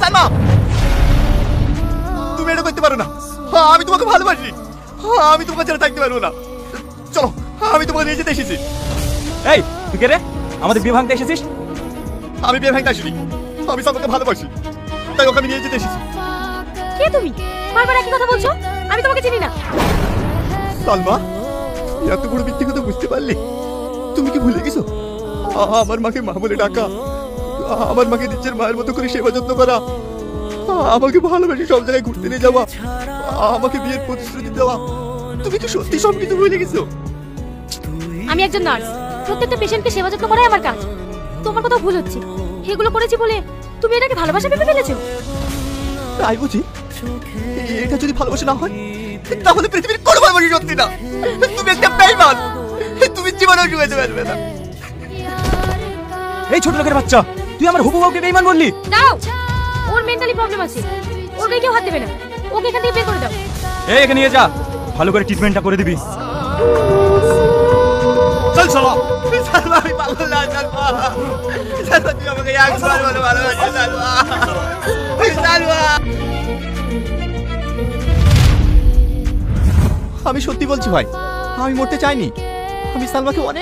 সালমা, তুমি এটা করতে পারো না। আমি তোমাকে ভালোবাসি, আমি তোমাকে ছেড়ে থাকতে পারবো না। চলো, আমি তোমাকে নিয়ে যেতে এসেছি। এই তুই কে রে? আমাদের বিয়ে ভাঙতে এসেছিস? আমি বিয়ে ভাঙতে আসিনি, আমি সালমাকে ভালোবাসি, তাই ওকে আমি নিয়ে যেতে এসেছি। কে তুমি? বারবার একই কথা বলছো, আমি তোমাকে চিনি না। সালমা, এত বড় মিথ্যে কথা বুঝতে পারলে? তুমি কি ভুলে গেছো আমার মাকে মা বলে ডাকা, আমার মাকে নিজের মায়ের মতো করে সেবা যত্ন করা, আমাকে ভালোবেসে সব জায়গায় ঘুরতে নিয়ে যাওয়া, আমাকে বিয়ের প্রতিশ্রুতি দেওয়া? তুমি কি সত্যি সব কিছু ভুলে গেছো? আমি একজন নার্স, প্রত্যেকটা পেশেন্টকে সেবা যত্ন করাই আমার কাজ। তোমার কথা ভুল হচ্ছে, এগুলো করেছি বলে তুমি এটাকে ভালোবাসা ভেবে ফেলেছো? তাই বুঝি? এটা যদি ভালোবাসা না হয় তাহলে পৃথিবীর কোনো ভালোবাসা সত্যি না। তুমি একটা বেঈমান, তুমি জীবনেও শুয়েতে পারবে না। এই ছোট লোকের বাচ্চা, তুই আমার হবু বউকে বেঈমান বললি? দাও, ওর মেন্টালি প্রবলেম আছে, ওর গায়ে কেউ হাত দেবে না, ওকে এখান থেকে বের করে দাও। এই এখানে নিয়ে যা, ভালো করে ট্রিটমেন্টটা করে দিবি। চল চলো। সালমা, আমি পাগল না। সালমা, সালমা, তুমি আমাকে একবার বলে ভালোবাসো। সালমা, সালমা। আমি সত্যি বলছি ভাই, আমি মরতে চাইনি। আমি সালমাকে অনেক